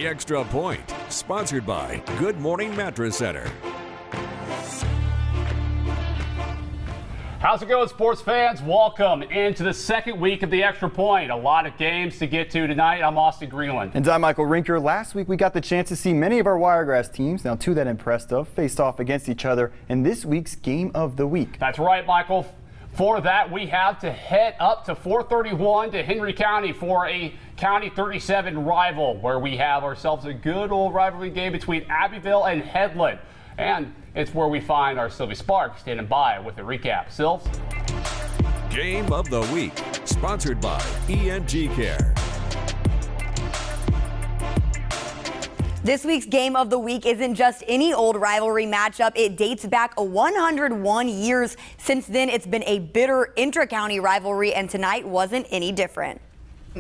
The Extra Point, sponsored by Good Morning Mattress Center. How's it going, sports fans? Welcome into the second week of The Extra Point. A lot of games to get to tonight. I'm Austin Greenland. And I'm Michael Rinker. Last week we got the chance to see many of our Wiregrass teams, now two that impressed us, faced off against each other in this week's Game of the Week. That's right, Michael. For that, we have to head up to 431 to Henry County for a County 37 rival, where we have ourselves a good old rivalry game between Abbeville and Headland. And it's where we find our Sylvie Sparks standing by with a recap. Sylvs? Game of the Week, sponsored by ENG Care. This week's Game of the Week isn't just any old rivalry matchup. It dates back 101 years. Since then, it's been a bitter intra-county rivalry, and tonight wasn't any different.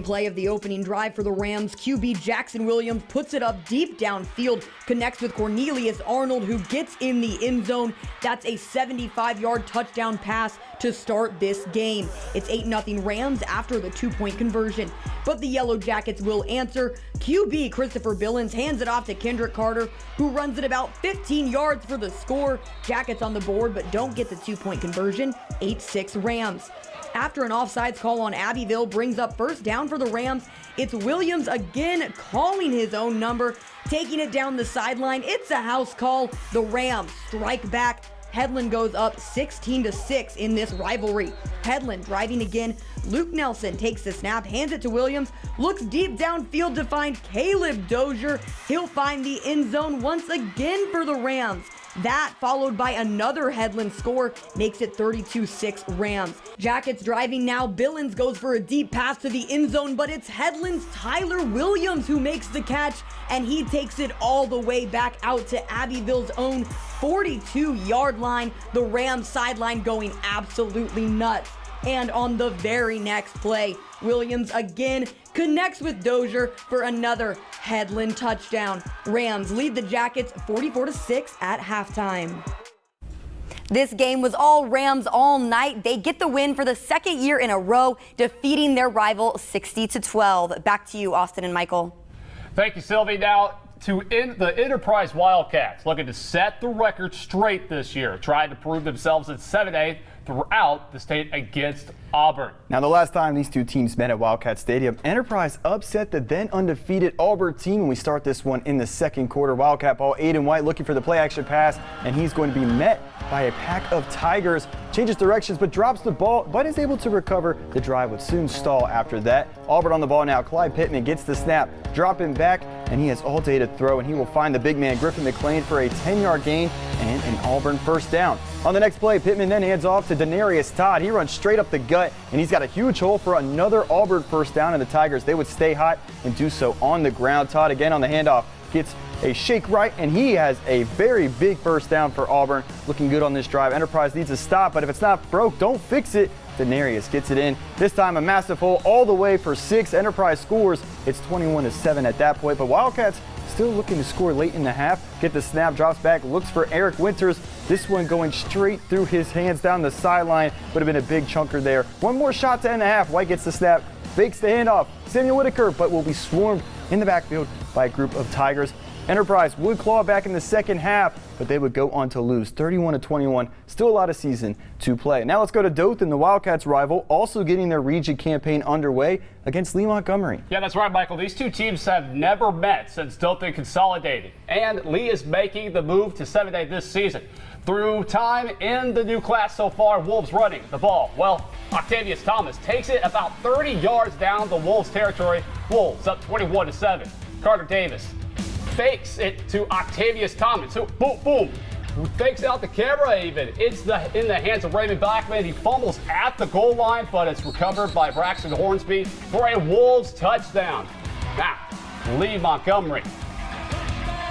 Play of the opening drive for the Rams, QB Jackson Williams puts it up deep downfield, connects with Cornelius Arnold, who gets in the end zone. That's a 75-yard touchdown pass to start this game. It's 8-0 Rams after the 2-point conversion. But the Yellow Jackets will answer. QB Christopher Billings hands it off to Kendrick Carter, who runs it about 15 yards for the score. Jackets on the board, but don't get the 2-point conversion. 8-6 Rams. After an offsides call on Abbeville brings up first down for the Rams, it's Williams again calling his own number, taking it down the sideline. It's a house call. The Rams strike back. Headland goes up 16-6 in this rivalry. Headland driving again. Luke Nelson takes the snap, hands it to Williams, looks deep downfield to find Caleb Dozier. He'll find the end zone once again for the Rams. That, followed by another Headland score, makes it 32-6 Rams. Jackets driving now. Billings goes for a deep pass to the end zone, but it's Headland's Tyler Williams who makes the catch, and he takes it all the way back out to Abbeville's own 42-yard line. The Rams sideline going absolutely nuts. And on the very next play, Williams again connects with Dozier for another Headland touchdown. Rams lead the Jackets 44-6 at halftime. This game was all Rams all night. They get the win for the second year in a row, defeating their rival 60-12. Back to you, Austin and Michael. Thank you, Sylvie. Now, the Enterprise Wildcats looking to set the record straight this year, trying to prove themselves at 7A throughout the state against Auburn. Now, the last time these two teams met at Wildcat Stadium, Enterprise upset the then undefeated Auburn team. When we start this one in the second quarter, Wildcat ball, Aiden White looking for the play action pass, and he's going to be met by a pack of Tigers. Changes directions but drops the ball, but is able to recover. The drive would soon stall after that. Auburn on the ball now. Clyde Pittman gets the snap, dropping back, and he has all day to throw, and he will find the big man Griffin McLean for a 10-yard gain and an Auburn first down. On the next play, Pittman then hands off to Denarius Todd. He runs straight up the gut, and he's got a huge hole for another Auburn first down, and the Tigers, they would stay hot and do so on the ground. Todd again on the handoff gets a shake right, and he has a very big first down for Auburn. Looking good on this drive. Enterprise needs a stop, but if it's not broke, don't fix it. Denarius gets it in. This time a massive hole all the way for 6. Enterprise scores. It's 21-7 at that point, but Wildcats still looking to score late in the half. Get the snap, drops back, looks for Eric Winters. This one going straight through his hands down the sideline. Would have been a big chunker there. One more shot to end the half. White gets the snap, fakes the handoff. Samuel Whitaker, but will be swarmed in the backfield by a group of Tigers. Enterprise would claw back in the second half, but they would go on to lose 31-21. Still a lot of season to play. Now let's go to Dothan, the Wildcats rival, also getting their region campaign underway against Lee Montgomery. Yeah, that's right, Michael. These two teams have never met since Dothan consolidated, and Lee is making the move to 7A this season. Through time in the new class so far, Wolves running the ball. Well, Octavius Thomas takes it about 30 yards down the Wolves territory. Wolves up 21-7. Carter Davis fakes it to Octavius Thomas, who boom, boom, fakes out the camera even. It's in the hands of Raymond Blackman. He fumbles at the goal line, but it's recovered by Braxton Hornsby for a Wolves touchdown. Now, Lee Montgomery,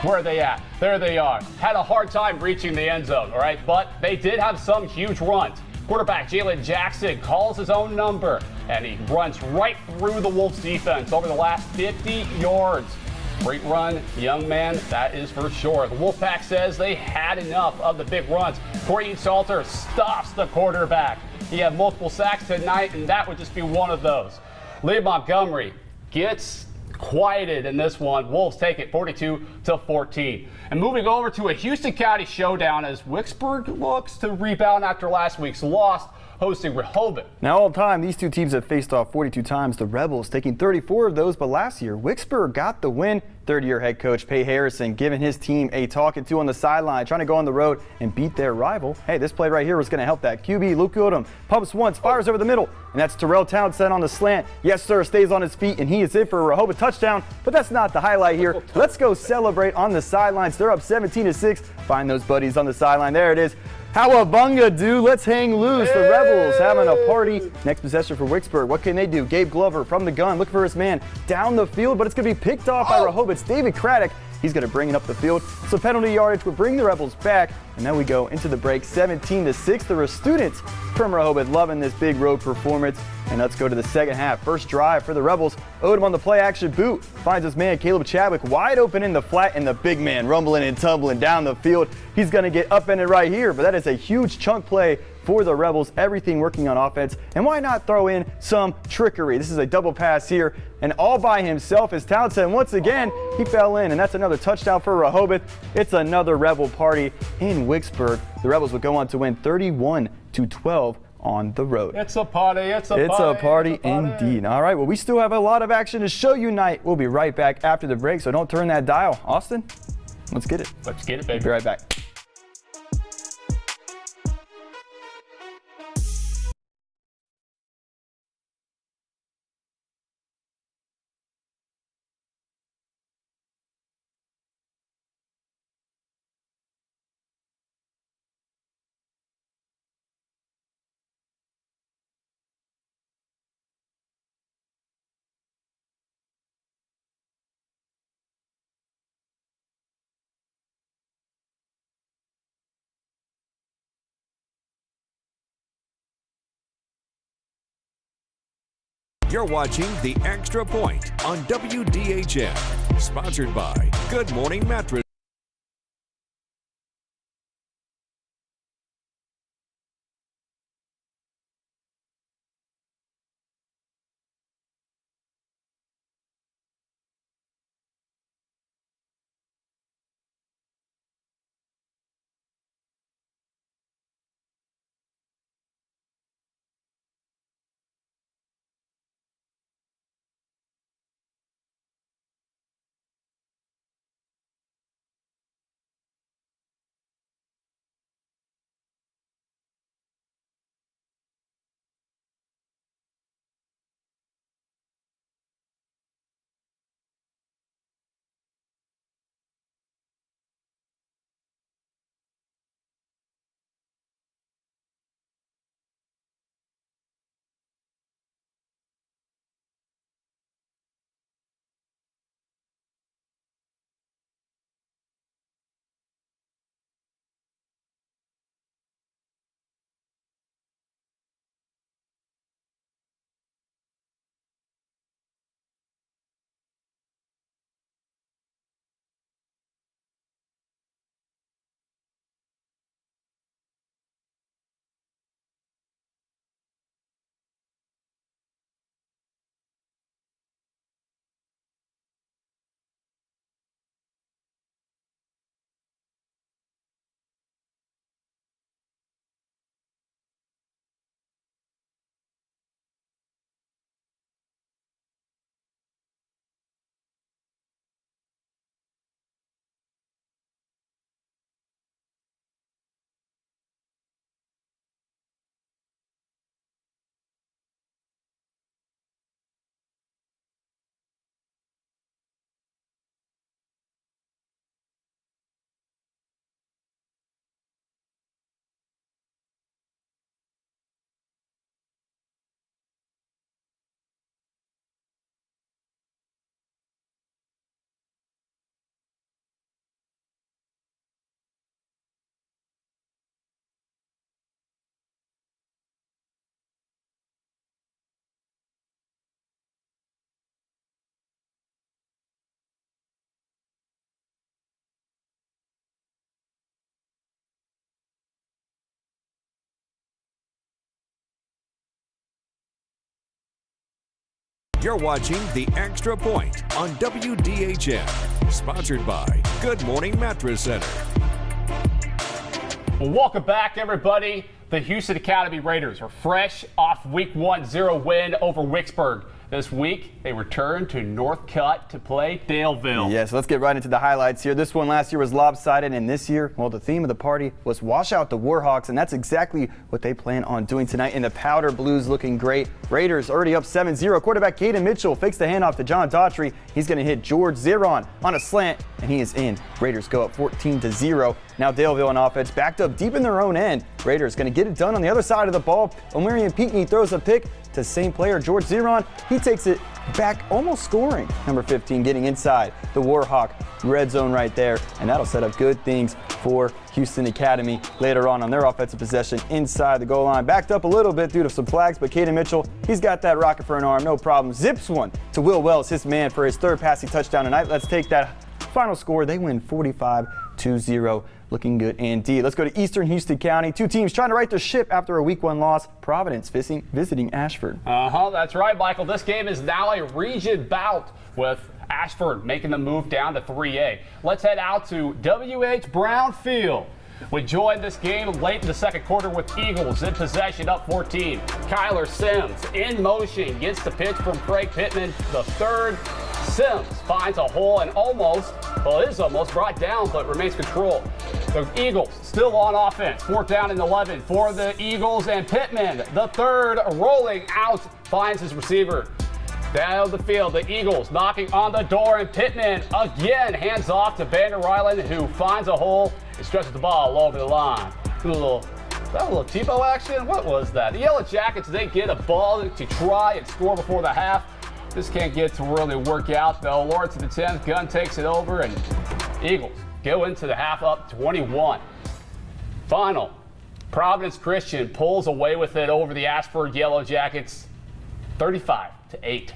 where are they at? There they are. Had a hard time reaching the end zone, all right? But they did have some huge runs. Quarterback Jalen Jackson calls his own number, and he runs right through the Wolves defense over the last 50 yards. Great run, young man, that is for sure. The Wolfpack says they had enough of the big runs. Corey Salter stops the quarterback. He had multiple sacks tonight, and that would just be one of those. Lee Montgomery gets quieted in this one. Wolves take it 42-14. And moving over to a Houston County showdown as Wicksburg looks to rebound after last week's loss, hosting Rehoboth. Now, all time, these two teams have faced off 42 times. The Rebels taking 34 of those, but last year, Wicksburg got the win. Third-year head coach Pay Harrison giving his team a talking to on the sideline, trying to go on the road and beat their rival. Hey, this play right here was going to help that. QB Luke Odom pumps once, fires over the middle, and that's Terrell Townsend on the slant. Yes, sir, stays on his feet, and he is in for a Rehoboth touchdown, but that's not the highlight here. Let's go celebrate on the sidelines. They're up 17-6. Find those buddies on the sideline. There it is. Howabunga, dude. Let's hang loose. The Rebels having a party. Next possession for Wicksburg. What can they do? Gabe Glover from the gun, looking for his man down the field, but it's going to be picked off by Rehoboth's David Craddock. He's going to bring it up the field. So penalty yardage will bring the Rebels back. And then we go into the break 17-6. The students from Rehoboth loving this big road performance. And let's go to the second half. First drive for the Rebels. Odom on the play action boot. Finds his man Caleb Chadwick wide open in the flat, and the big man rumbling and tumbling down the field. He's going to get upended right here, but that is a huge chunk play for the Rebels. Everything working on offense. And why not throw in some trickery? This is a double pass here, and all by himself is Townsend. Once again, he fell in, and that's another touchdown for Rehoboth. It's another Rebel party in Wicksburg. The Rebels will go on to win 31-12 on the road. It's a party. It's a party indeed. All right, well, we still have a lot of action to show you tonight. We'll be right back after the break, so don't turn that dial. Austin, let's get it. Let's get it, baby. Be right back. You're watching The Extra Point on WDHM, sponsored by Good Morning Mattress. You're watching The Extra Point on WDHM, sponsored by Good Morning Mattress Center. Well, welcome back, everybody. The Houston Academy Raiders are fresh off Week 1 0 win over Wicksburg. This week, they return to Northcutt to play Daleville. Yes, let's get right into the highlights here. This one last year was lopsided, and this year, well, the theme of the party was wash out the Warhawks, and that's exactly what they plan on doing tonight. In the powder blues looking great. Raiders already up 7-0. Quarterback Caden Mitchell fakes the handoff to John Daughtry. He's going to hit George Zeron on a slant, and he is in. Raiders go up 14-0. Now Daleville on offense, backed up deep in their own end. Raiders going to get it done on the other side of the ball. Omarion Pinckney throws a pick to same player, George Zeron. He takes it back, almost scoring. Number 15 getting inside the Warhawk red zone right there, and that'll set up good things for Houston Academy later on their offensive possession inside the goal line. Backed up a little bit due to some flags, but Caden Mitchell, he's got that rocket for an arm, no problem. Zips one to Will Wells, his man, for his third passing touchdown tonight. Let's take that final score. They win 45-0. Looking good indeed. Let's go to Eastern Houston County. Two teams trying to right their ship after a Week 1 loss. Providence visiting Ashford. That's right, Michael. This game is now a region bout with Ashford making the move down to 3A. Let's head out to W.H. Brown Field. We joined this game late in the second quarter with Eagles in possession, up 14. Kyler Sims in motion, gets the pitch from Craig Pittman, the third. Sims finds a hole and is almost brought down, but remains control. The Eagles still on offense. 4th down and 11 for the Eagles, and Pittman, the third, rolling out, finds his receiver. Down the field, the Eagles knocking on the door, and Pittman again hands off to Vander Ryland, who finds a hole and stretches the ball all over the line. A little Tebow action? What was that? The Yellow Jackets, they get a ball to try and score before the half. This can't get to really work out, though. Lawrence to the 10th, Gunn takes it over, and Eagles go into the half up 21. Final, Providence Christian pulls away with it over the Ashford Yellow Jackets, 35-8.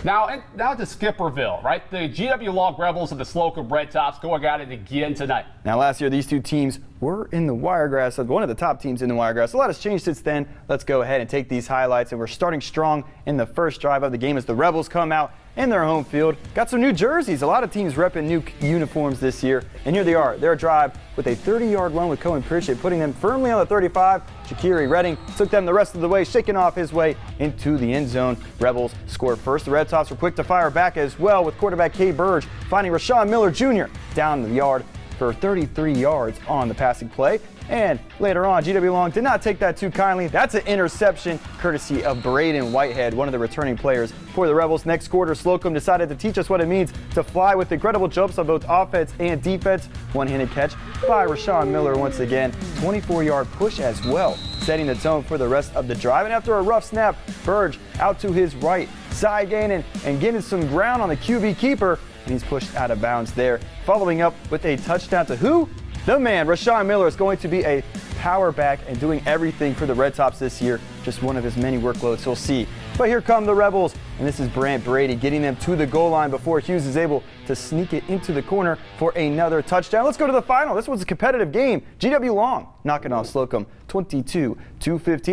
Now to Skipperville, right? The GW Log Rebels and the Slocum Red Tops going at it again tonight. Now, last year, these two teams were in the Wiregrass, one of the top teams in the Wiregrass. A lot has changed since then. Let's go ahead and take these highlights, and we're starting strong in the first drive of the game as the Rebels come out in their home field. Got some new jerseys. A lot of teams repping new uniforms this year, and here they are. Their drive with a 30-yard run with Cohen Pritchett, putting them firmly on the 35. Shakiri Redding took them the rest of the way, shaking off his way into the end zone. Rebels scored first. The Red Tops were quick to fire back as well, with quarterback Kay Burge finding Rashawn Miller Jr. down the yard for 33 yards on the passing play. And later on, GW Long did not take that too kindly. That's an interception courtesy of Braden Whitehead, one of the returning players for the Rebels. Next quarter, Slocum decided to teach us what it means to fly with incredible jumps on both offense and defense. One-handed catch by Rashawn Miller once again. 24-yard push as well, setting the tone for the rest of the drive. And after a rough snap, Burge out to his right, side gaining and getting some ground on the QB keeper, and he's pushed out of bounds there. Following up with a touchdown to who? The man, Rashawn Miller, is going to be a power back and doing everything for the Red Tops this year. Just one of his many workloads, we'll see. But here come the Rebels, and this is Brant Brady getting them to the goal line before Hughes is able to sneak it into the corner for another touchdown. Let's go to the final. This was a competitive game. GW Long knocking off Slocum 22-15.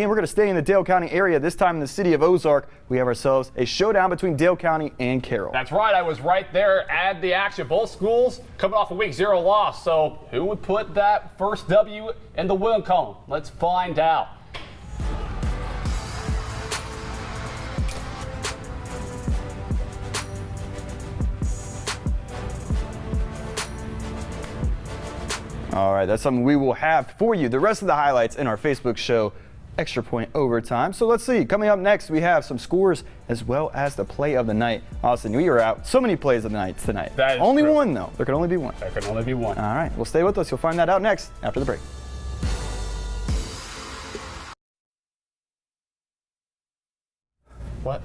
We're going to stay in the Dale County area, this time in the city of Ozark. We have ourselves a showdown between Dale County and Carroll. That's right. I was right there at the action. Both schools coming off a Week 0 loss. So who would put that first W in the win column? Let's find out. All right, that's something we will have for you. The rest of the highlights in our Facebook show, Extra Point Overtime. So let's see. Coming up next, we have some scores as well as the play of the night. Austin, we are out. So many plays of the night tonight. That is only true. one, though. There can only be one. There can only be one. All right. Well, stay with us. You'll find that out next after the break. What?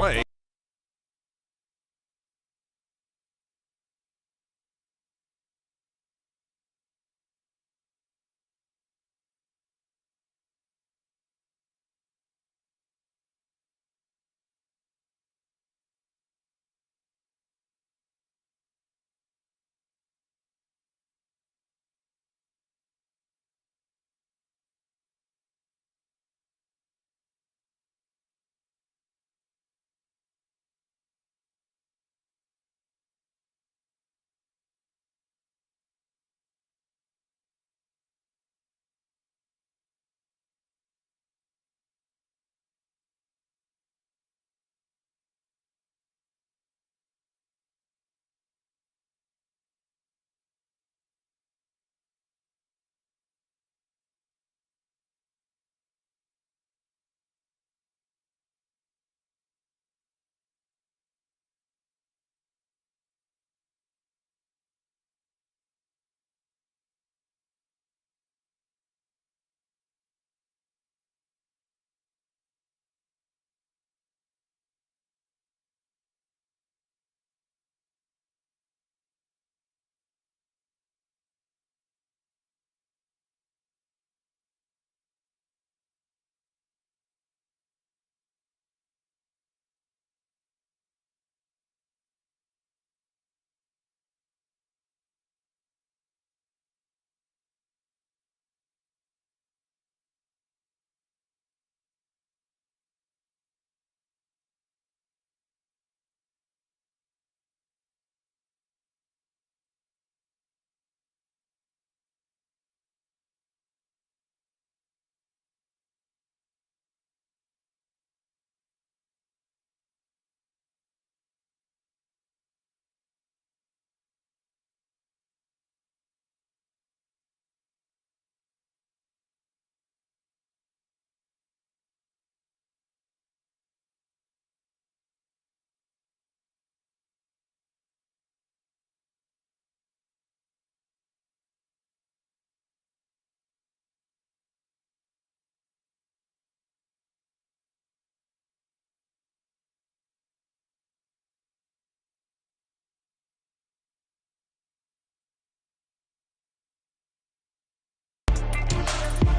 Play.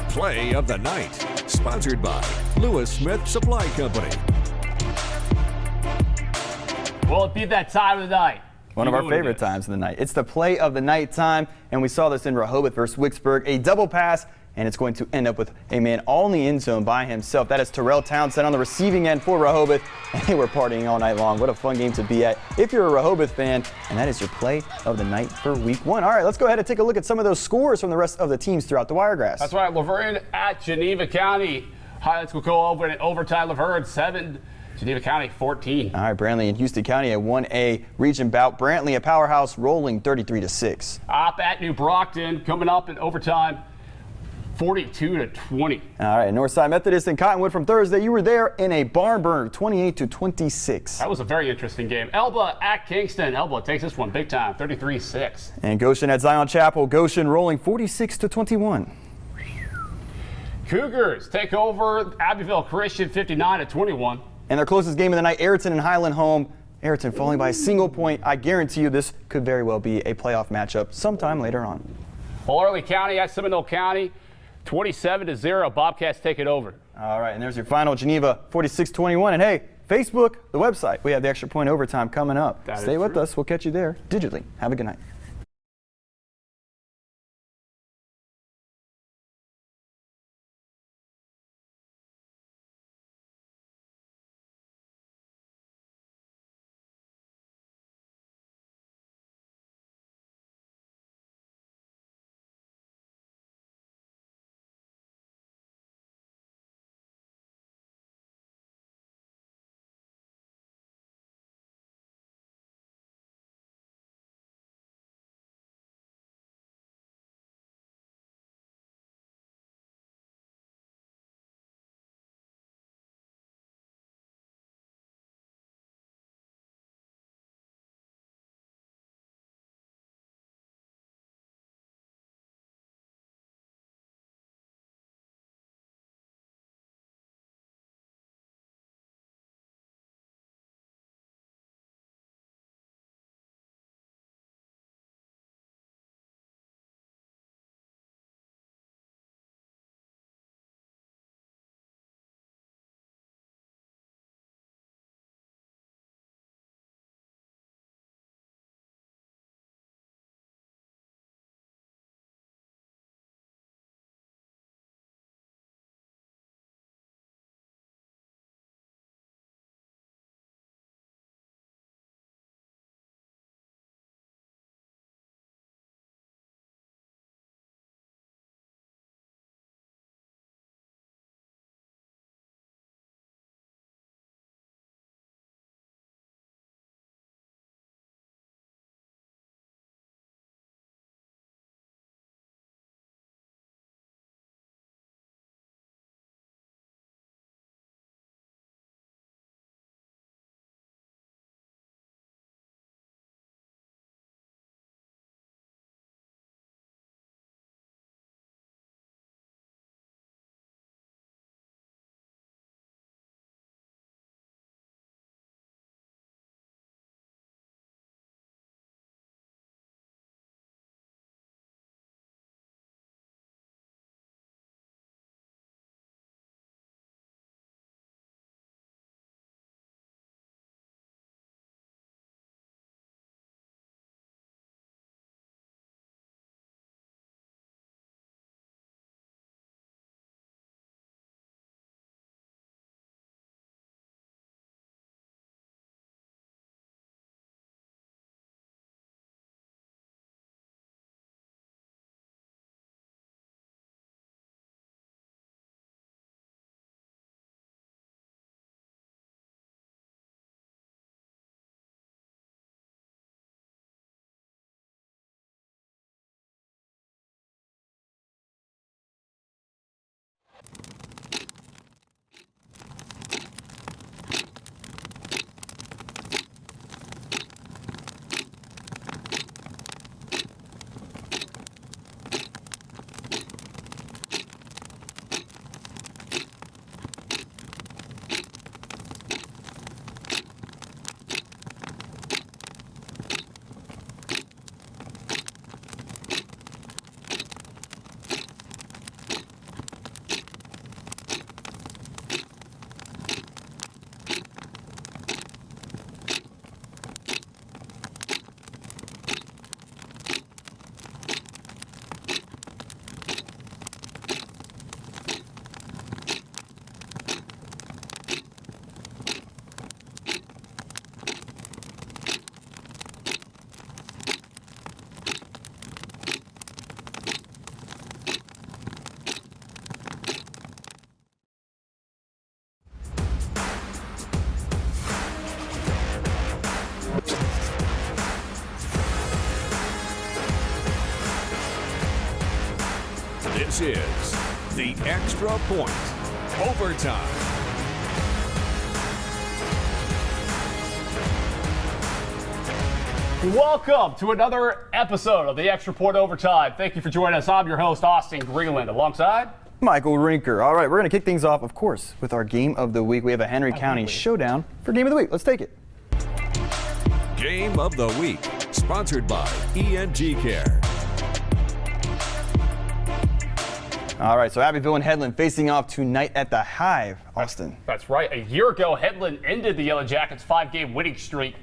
Play of the night, sponsored by Lewis Smith Supply Company. Will it be that time of the night? One of our favorite times of the night. It's the play of the night time, and we saw this in Rehoboth versus Wicksburg. A double pass, and it's going to end up with a man all in the end zone by himself. That is Terrell Townsend on the receiving end for Rehoboth, and they were partying all night long. What a fun game to be at if you're a Rehoboth fan, and that is your play of the night for week 1. All right, let's go ahead and take a look at some of those scores from the rest of the teams throughout the Wiregrass. That's right, Laverne at Geneva County. Highlights will go over in overtime. Laverne 7, Geneva County 14. All right, Brantley and Houston County at 1A region bout. Brantley, a powerhouse, rolling 33-6. Opp at New Brockton coming up in overtime, 42-20. All right, Northside Methodist and Cottonwood from Thursday. You were there in a barn burner, 28-26. That was a very interesting game. Elba at Kingston. Elba takes this one big time, 33-6. And Goshen at Zion Chapel. Goshen rolling 46-21. Cougars take over Abbeville Christian, 59-21. And their closest game of the night, Ayrton and Highland home. Ayrton falling by a single point. I guarantee you this could very well be a playoff matchup sometime later on. Early County at Seminole County, 27-0. Bobcats take it over. All right, and there's your final, Geneva 46-21. And hey, Facebook, the website, we have the Extra Point Overtime coming up. Stay with us. We'll catch you there digitally. Have a good night. This is the Extra Point Overtime. Welcome to another episode of the Extra Point Overtime. Thank you for joining us. I'm your host, Austin Greenland, alongside Michael Rinker. All right, we're going to kick things off, of course, with our Game of the Week. We have a Henry County showdown for Game of the Week. Let's take it. Game of the Week, sponsored by ENG Care. All right, so Abbeville and Headland facing off tonight at the Hive, Austin. That's right. A year ago, Headland ended the Yellow Jackets' 5-game winning streak.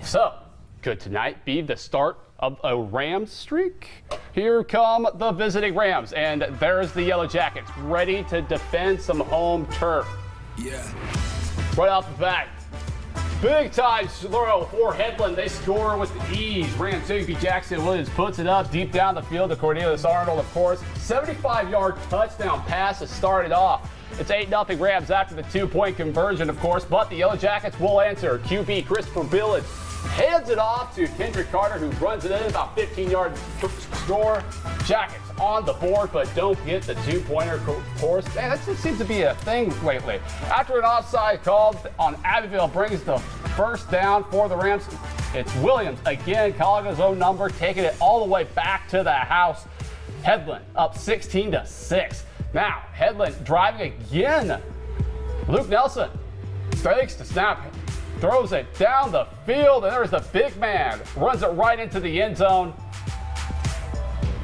So, could tonight be the start of a Rams streak? Here come the visiting Rams, and there's the Yellow Jackets ready to defend some home turf. Yeah. Right off the bat, big time throw for Headland. They score with ease. Rams J.B. Jackson Williams puts it up deep down the field to Cornelius Arnold, of course. 75-yard touchdown pass has started off. It's 8-0 Rams after the 2-point conversion, of course, but the Yellow Jackets will answer. QB Christopher Billage hands it off to Kendrick Carter, who runs it in about 15-yard score. Jackets on the board, but don't get the 2-pointer, of course. Man, that just seems to be a thing lately. After an offside call on Abbeville brings the first down for the Rams, it's Williams again calling his own number, taking it all the way back to the house. Headland up 16-6. Now, Headland driving again. Luke Nelson fakes the snap, throws it down the field, and there's the big man. Runs it right into the end zone.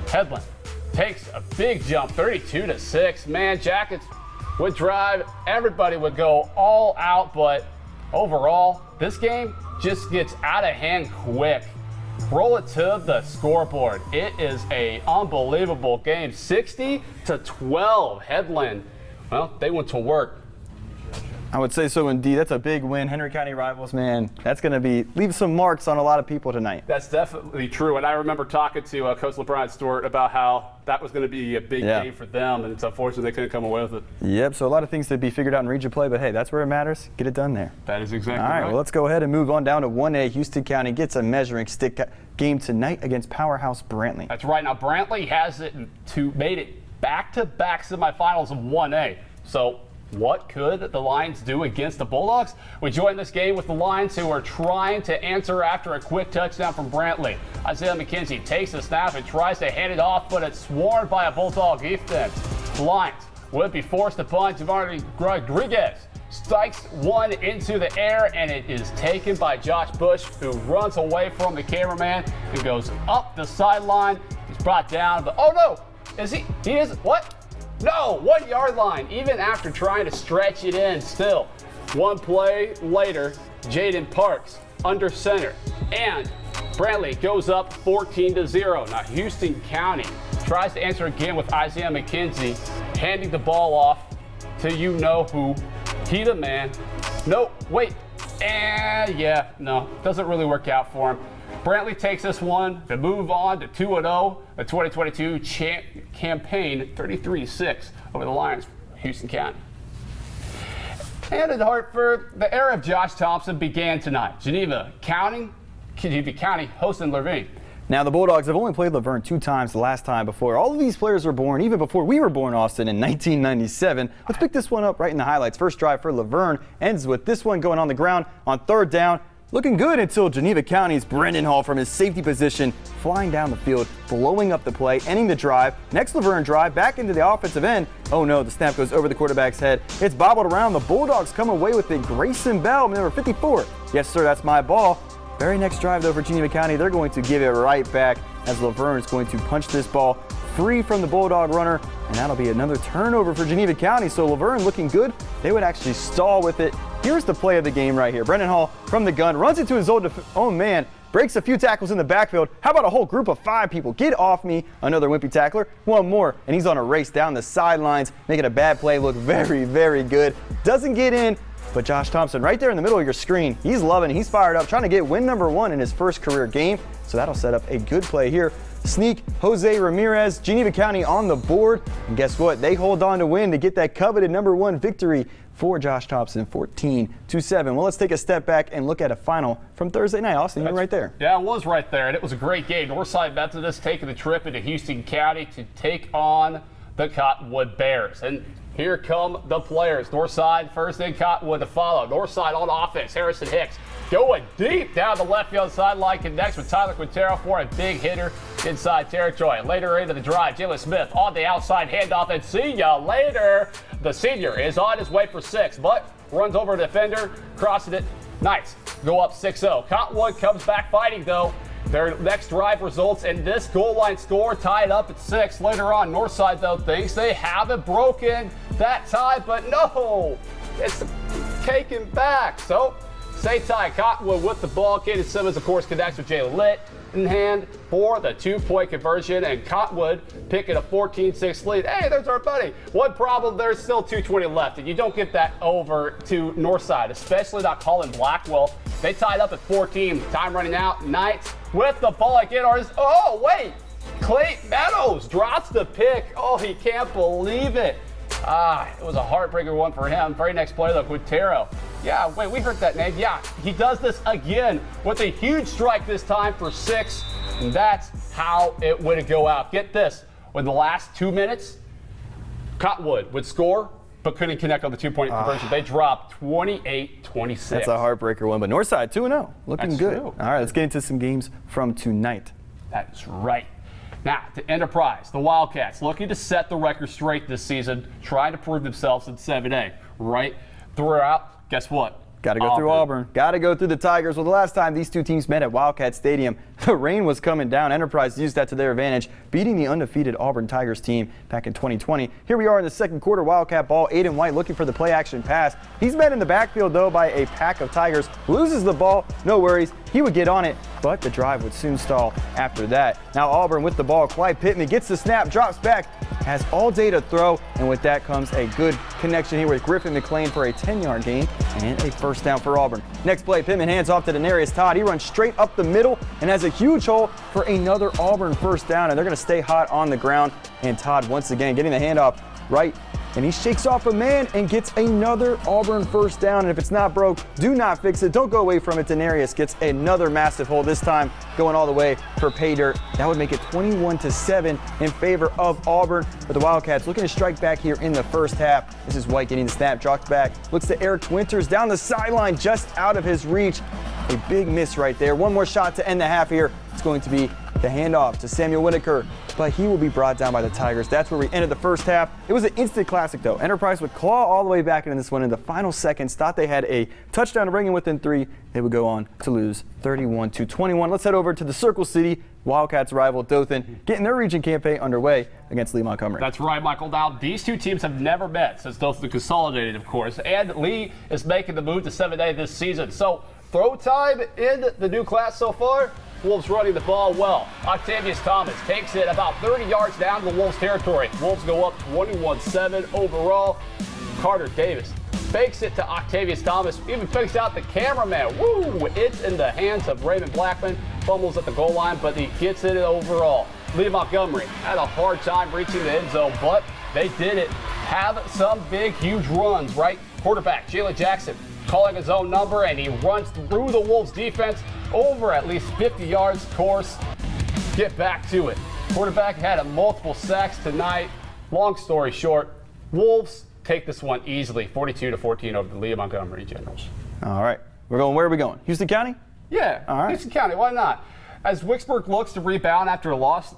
Headland takes a big jump, 32-6. Man, Jackets would drive. Everybody would go all out, but overall, this game just gets out of hand quick. Roll it to the scoreboard. It is an unbelievable game. 60-12. Headland, well, they went to work. I would say so indeed. That's a big win. Henry County rivals, man. That's going to leave some marks on a lot of people tonight. That's definitely true. And I remember talking to Coach LeBron Stewart about how that was going to be a big game for them, and it's unfortunate they couldn't come away with it. Yep, so a lot of things to be figured out in region play, but hey, that's where it matters. Get it done there. That is exactly right. All right, well, let's go ahead and move on down to 1A. Houston County gets a measuring stick game tonight against Powerhouse Brantley. That's right. Now, Brantley has made it back-to-back semifinals of 1A. So, what could the Lions do against the Bulldogs? We join this game with the Lions, who are trying to answer after a quick touchdown from Brantley. Isaiah McKenzie takes the snap and tries to hand it off, but it's swarmed by a Bulldog defense. The Lions would be forced to punt. Javon Rodriguez strikes one into the air, and it is taken by Josh Bush, who runs away from the cameraman and goes up the sideline. He's brought down, but oh no! He is what? No, 1 yard line, even after trying to stretch it in still. One play later, Jaden Parks under center, and Brantley goes up 14-0. Now Houston County tries to answer again with Isaiah McKenzie handing the ball off to you-know-who. He the man. No, wait. And yeah, no, doesn't really work out for him. Brantley takes this one to move on to 2-0, the 2022 campaign, 33-6 over the Lions, Houston County. And in Hartford, the era of Josh Thompson began tonight. Geneva County hosting Laverne. Now, the Bulldogs have only played Laverne 2 times the last time before. All of these players were born, even before we were born, Austin, in 1997. Let's pick this one up right in the highlights. First drive for Laverne ends with this one going on the ground on 3rd down. Looking good until Geneva County's Brendan Hall from his safety position flying down the field, blowing up the play, ending the drive. Next Laverne drive back into the offensive end. Oh no, the snap goes over the quarterback's head. It's bobbled around. The Bulldogs come away with it. Grayson Bell, number 54. Yes, sir, that's my ball. Very next drive, though, for Geneva County, they're going to give it right back as Laverne is going to punch this ball free from the Bulldog runner, and that'll be another turnover for Geneva County. So Laverne looking good. They would actually stall with it. Here's the play of the game right here. Brendan Hall from the gun runs into his own man, breaks a few tackles in the backfield. How about a whole group of 5 people? Get off me. Another wimpy tackler. One more, and he's on a race down the sidelines, making a bad play look very, very good. Doesn't get in, but Josh Thompson right there in the middle of your screen, he's loving it. He's fired up, trying to get win number 1 in his first career game. So that'll set up a good play here. Sneak Jose Ramirez, Geneva County on the board. And guess what? They hold on to win to get that coveted number 1 victory for Josh Thompson, 14-7. Well, let's take a step back and look at a final from Thursday night. Austin, you're right there. Yeah, it was right there, and it was a great game. Northside Methodist taking the trip into Houston County to take on the Cottonwood Bears. And here come the players. Northside first, then Cottonwood to follow. Northside on offense. Harrison Hicks going deep down the left field sideline, connects with Tyler Quintero for a big hitter inside territory. Later into the drive, Jalen Smith on the outside handoff, and see ya later. The senior is on his way for 6, but runs over a defender, crosses it. Nice. Go up 6-0. Cottonwood comes back fighting, though. Their next drive results in this goal line score, tied up at 6. Later on, Northside, though, thinks they haven't broken that tie, but no, it's taken back. So, stay tied. Cottonwood with the ball. Caden Simmons, of course, connects with Jalen Litt in hand for the 2-point conversion, and Cottonwood picking a 14-6 lead. Hey, there's our buddy. One problem, there's still 2:20 left, and you don't get that over to Northside, especially not Colin Blackwell. They tied up at 14. Time running out. Knights with the ball again. Oh, wait. Clayton Meadows drops the pick. Oh, he can't believe it. It was a heartbreaker one for him. Very next play, though, Quintero. Yeah, wait, we heard that name. Yeah, he does this again with a huge strike this time for 6. And that's how it would go out. Get this. With the last 2 minutes, Cottonwood would score, but couldn't connect on the 2-point conversion. They dropped 28-26. That's a heartbreaker one, but Northside 2-0. Looking That's good. true. All right, let's get into some games from tonight. That's right. Now, to Enterprise, the Wildcats looking to set the record straight this season, trying to prove themselves in 7A. Right throughout, guess what? Got to go through Auburn. Got to go through the Tigers. Well, the last time these two teams met at Wildcat Stadium, the rain was coming down. Enterprise used that to their advantage, beating the undefeated Auburn Tigers team back in 2020. Here we are in the second quarter. Wildcat ball. Aiden White looking for the play-action pass. He's met in the backfield, though, by a pack of Tigers. Loses the ball. No worries. He would get on it, but the drive would soon stall after that. Now Auburn with the ball. Clyde Pittman gets the snap, drops back, has all day to throw, and with that comes a good connection here with Griffin McLean for a 10-yard gain and a first down for Auburn. Next play, Pittman hands off to Denarius Todd. He runs straight up the middle and has a huge hole for another Auburn first down, and they're going to stay hot on the ground. And Todd once again getting the handoff right, and he shakes off a man and gets another Auburn first down. And if it's not broke, do not fix it. Don't go away from it. Denarius gets another massive hole, this time going all the way for pay dirt. That would make it 21-7 in favor of Auburn. But the Wildcats looking to strike back here in the first half. This is White getting the snap, drops back, looks to Eric Winters down the sideline, just out of his reach. A big miss right there. One more shot to end the half here. It's going to be the handoff to Samuel Whitaker, but he will be brought down by the Tigers. That's where we ended the first half. It was an instant classic, though. Enterprise would claw all the way back into this one in the final seconds. Thought they had a touchdown to bring in within 3. They would go on to lose 31-21. Let's head over to the Circle City Wildcats rival Dothan, getting their region campaign underway against Lee Montgomery. That's right, Michael. Now, these two teams have never met since Dothan consolidated, of course, and Lee is making the move to 7A this season. So, throw time in the new class so far. Wolves running the ball well. Octavius Thomas takes it about 30 yards down to the Wolves territory. Wolves go up 21-7 overall. Carter Davis fakes it to Octavius Thomas, even fakes out the cameraman. Woo! It's in the hands of Raymond Blackman. Fumbles at the goal line, but he gets it overall. Lee Montgomery had a hard time reaching the end zone, but they did it. Have some big, huge runs, right? Quarterback Jalen Jackson calling his own number, and he runs through the Wolves defense over at least 50 yards. Of course, get back to it. Quarterback had multiple sacks tonight. Long story short, Wolves take this one easily, 42-14 over the Lee Montgomery Generals. All right, where are we going? Houston County? Yeah, all right. Houston County, why not? As Wicksburg looks to rebound after last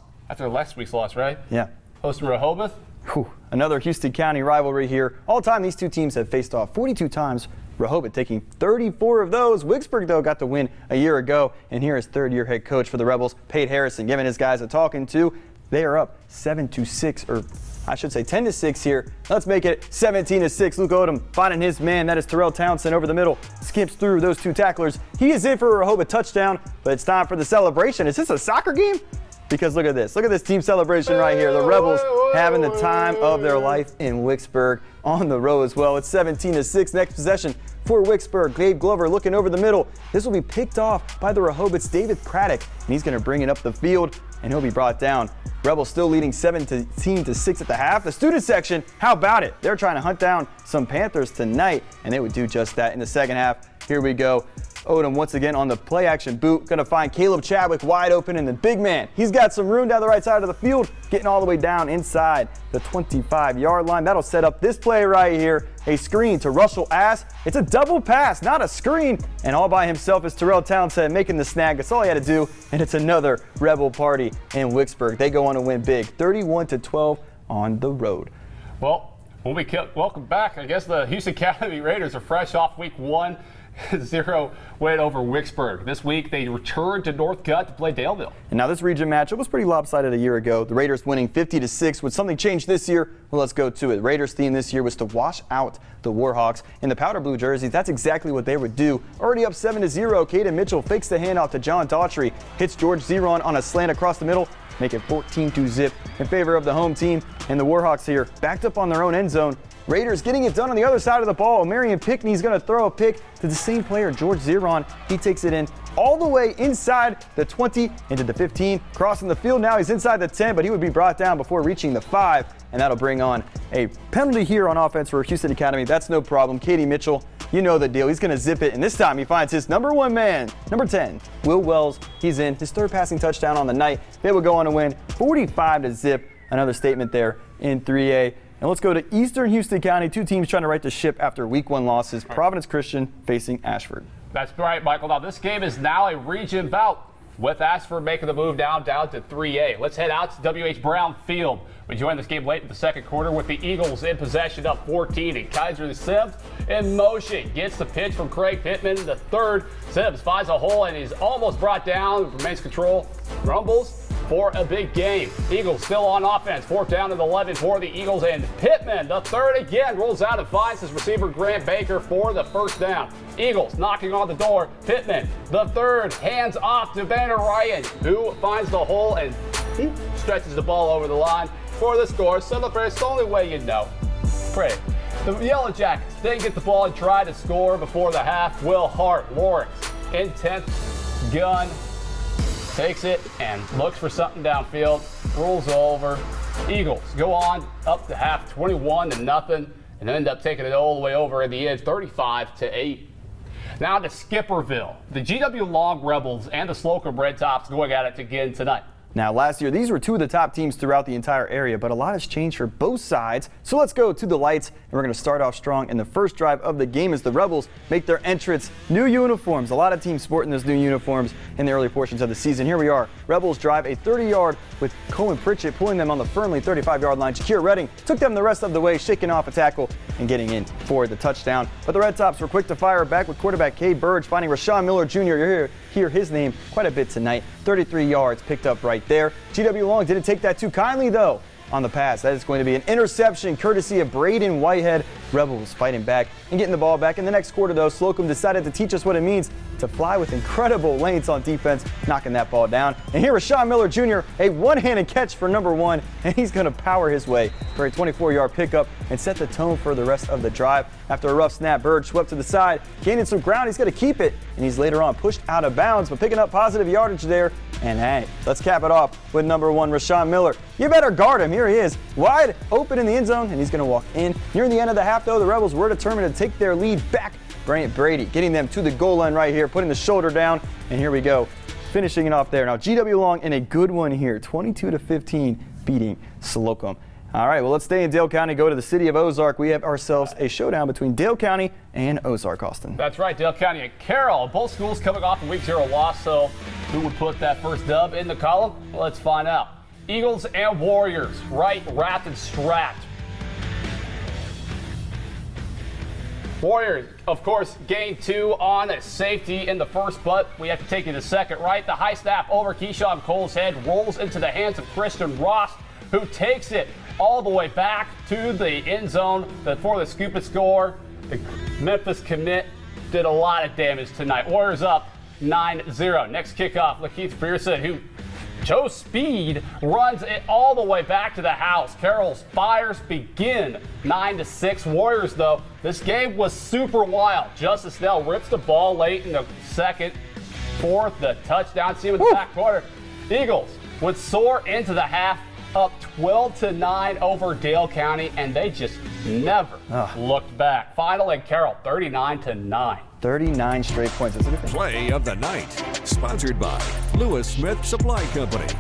week's loss, right? Yeah. Hosting Rehoboth. Whew. Another Houston County rivalry here. All time, these two teams have faced off 42 times. Rehoboth taking 34 of those. Wicksburg, though, got the win a year ago. And here is third-year head coach for the Rebels, Pate Harrison, giving his guys a talking to. They are up 7-6, or I should say 10-6 here. Let's make it 17-6. Luke Odom finding his man. That is Terrell Townsend over the middle. Skips through those two tacklers. He is in for a Rehoboth touchdown, but it's time for the celebration. Is this a soccer game? Because look at this. Look at this team celebration right here. The Rebels having the time of their life in Wicksburg on the road as well. It's 17-6. Next possession for Wicksburg. Gabe Glover looking over the middle. This will be picked off by the Rehoboth's David Craddock, and he's going to bring it up the field, and he'll be brought down. Rebels still leading 17-6 at the half. The student section, how about it? They're trying to hunt down some Panthers tonight, and they would do just that in the second half. Here we go. Odom once again on the play action boot. Going to find Caleb Chadwick wide open, and the big man, he's got some room down the right side of the field, getting all the way down inside the 25-yard line. That'll set up this play right here. A screen to Russell Ass. It's a double pass, not a screen. And all by himself is Terrell Townsend making the snag. That's all he had to do. And it's another Rebel party in Wicksburg. They go on to win big, 31-12 on the road. Well, when we welcome back, I guess the Houston Academy Raiders are fresh off week 1-0 win over Wicksburg. This week they return to Northcutt to play Daleville. And now this region matchup was pretty lopsided a year ago. The Raiders winning 50-6. Would something change this year? Well, let's go to it. Raiders' theme this year was to wash out the Warhawks in the powder blue jerseys. That's exactly what they would do. Already up 7-0, Caden Mitchell fakes the handoff to John Daughtry, hits George Zeron on a slant across the middle, make it 14-zip in favor of the home team. And the Warhawks here backed up on their own end zone. Raiders getting it done on the other side of the ball. Marion Pickney's going to throw a pick to the same player, George Zeron. He takes it in all the way inside the 20 into the 15. Crossing the field now, he's inside the 10, but he would be brought down before reaching the 5. And that'll bring on a penalty here on offense for Houston Academy. That's no problem. Katie Mitchell, you know the deal. He's going to zip it, and this time he finds his number 1 man, number 10, Will Wells. He's in his 3rd passing touchdown on the night. They will go on to win 45-zip. Another statement there in 3A. And let's go to Eastern Houston County. 2 teams trying to right the ship after week 1 losses. Providence Christian facing Ashford. That's right, Michael. Now this game is now a region bout, with Ashford making the move down to 3A. Let's head out to W.H. Brown Field. We joined this game late in the second quarter with the Eagles in possession up 14, and Kaiser Sims in motion. Gets the pitch from Craig Pittman, the 3rd. Sims finds a hole and he's almost brought down. Remains control. Rumbles for a big game. Eagles still on offense. 4th down and 11 for the Eagles, and Pittman, the 3rd again, rolls out and finds his receiver Grant Baker for the 1st down. Eagles knocking on the door. Pittman, the 3rd, hands off to Banner Ryan, who finds the hole and stretches the ball over the line for the score. Celebrate. It's the only way you know. Pray. The Yellow Jackets didn't get the ball and try to score before the half. Will Hart, Lawrence, in 10th, gun, takes it and looks for something downfield, rolls over. Eagles go on up to half, 21-0, and end up taking it all the way over in the end, 35-8. Now to Skipperville. The GW Long Rebels and the Slocum Red Tops going at it again tonight. Now, last year, these were 2 of the top teams throughout the entire area, but a lot has changed for both sides. So let's go to the lights, and we're going to start off strong in the first drive of the game as the Rebels make their entrance. New uniforms. A lot of teams sporting those new uniforms in the early portions of the season. Here we are. Rebels drive a 30-yard with Cohen Pritchett pulling them on the firmly 35-yard line. Shakir Redding took them the rest of the way, shaking off a tackle and getting in for the touchdown. But the Red Tops were quick to fire back with quarterback Cade Burge finding Rashawn Miller Jr. You hear his name quite a bit tonight. 33 yards picked up right there. GW Long didn't take that too kindly, though, on the pass. That is going to be an interception courtesy of Braden Whitehead. Rebels fighting back and getting the ball back. In the next quarter, though, Slocum decided to teach us what it means to fly with incredible lanes on defense, knocking that ball down. And here is Rashawn Miller Jr., a one-handed catch for number 1, and he's going to power his way for a 24-yard pickup and set the tone for the rest of the drive. After a rough snap, Bird swept to the side, gaining some ground. He's going to keep it, and he's later on pushed out of bounds, but picking up positive yardage there. And hey, let's cap it off with number 1, Rashawn Miller. You better guard him. Here he is, wide open in the end zone, and he's going to walk in. Near the end of the half, though, the Rebels were determined to take their lead back. Bryant Brady getting them to the goal line right here, putting the shoulder down, and here we go, finishing it off there. Now, GW Long in a good one here, 22-15, beating Slocum. All right, well, let's stay in Dale County, go to the city of Ozark. We have ourselves a showdown between Dale County and Ozark, Austin. That's right, Dale County and Carroll. Both schools coming off a week 0 loss, so who would put that first dub in the column? Well, let's find out. Eagles and Warriors, right, wrapped and strapped. Warriors, of course, gain 2 on a safety in the first, but we have to take it a second, right? The high snap over Keyshawn Cole's head rolls into the hands of Christian Ross, who takes it all the way back to the end zone for the scoop and score. The Memphis commit did a lot of damage tonight. Warriors up 9-0. Next kickoff, Lakeith Pearson, who Joe Speed runs it all the way back to the house. Carroll's fires begin 9-6. Warriors, though, this game was super wild. Justice Snell rips the ball late in the second, 4th, the touchdown. See him in the back corner. Eagles would soar into the half up 12-9 over Dale County, and they just never looked back. Final in Carroll, 39-9. 39 straight points. That's a difference. Play of the night, sponsored by Lewis Smith Supply Company.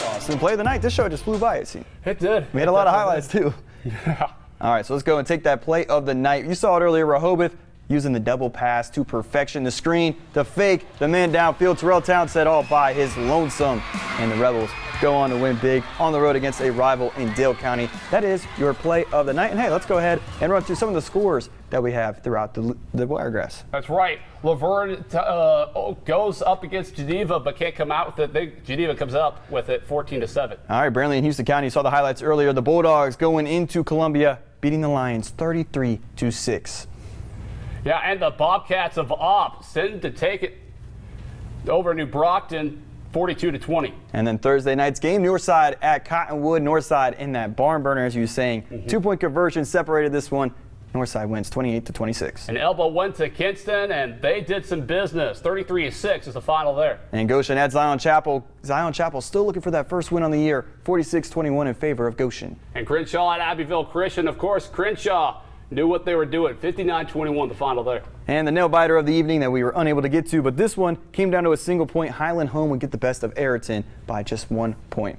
Awesome play of the night. This show just flew by, it seemed. It did. We had a lot of highlights, too. Yeah. All right, so let's go and take that play of the night. You saw it earlier, Rehoboth using the double pass to perfection. The screen, the fake, the man downfield. Terrell Townsend all by his lonesome. And the Rebels go on to win big on the road against a rival in Dale County. That is your play of the night. And hey, let's go ahead and run through some of the scores that we have throughout the Wiregrass. That's right. Laverne goes up against Geneva, but can't come out with it. Geneva comes up with it 14-7. All right, Brantley and Houston County, you saw the highlights earlier. The Bulldogs going into Columbia, beating the Lions 33-6. Yeah, and the Bobcats of Opp send to take it over New Brockton 42-20. And then Thursday night's game, Northside at Cottonwood. Northside in that barn burner, as you were saying. 2-point conversion separated this one. Northside wins 28-26. And Elba went to Kinston, and they did some business. 33-6 is the final there. And Goshen at Zion Chapel. Zion Chapel still looking for that first win on the year. 46-21 in favor of Goshen. And Crenshaw at Abbeville Christian. Of course, Crenshaw knew what they were doing. 59-21 the final there. And the nail biter of the evening that we were unable to get to, but this one came down to a single point. Highland home would get the best of Ayrton by just 1 point.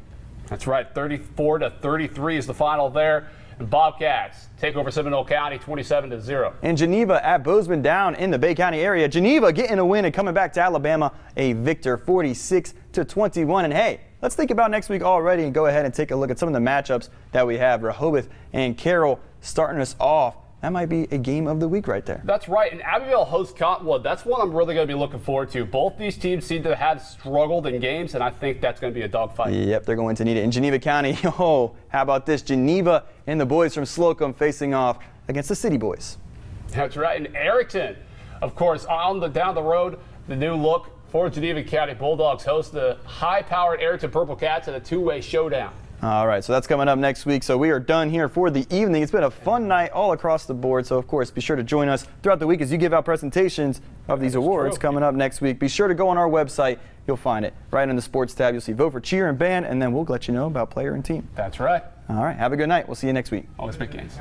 That's right. 34-33 is the final there. And Bobcats take over Seminole County 27-0. And Geneva at Bozeman down in the Bay County area. Geneva getting a win and coming back to Alabama a victor 46-21. And hey, let's think about next week already and go ahead and take a look at some of the matchups that we have. Rehoboth and Carroll starting us off. That might be a game of the week right there. That's right. And Abbeville hosts Cottonwood. That's one I'm really going to be looking forward to. Both these teams seem to have struggled in games, and I think that's going to be a dogfight. Yep, they're going to need it. In Geneva County, oh, how about this? Geneva and the boys from Slocum facing off against the City Boys. That's right. And Arrington, of course, down the road, the new look for Geneva County Bulldogs host the high-powered Arrington Purple Cats in a two-way showdown. All right, so that's coming up next week. So we are done here for the evening. It's been a fun night all across the board. So, of course, be sure to join us throughout the week as you give out presentations of these awards coming up next week. Be sure to go on our website. You'll find it right in the sports tab. You'll see vote for cheer and band, and then we'll let you know about player and team. That's right. All right, have a good night. We'll see you next week. Always big games.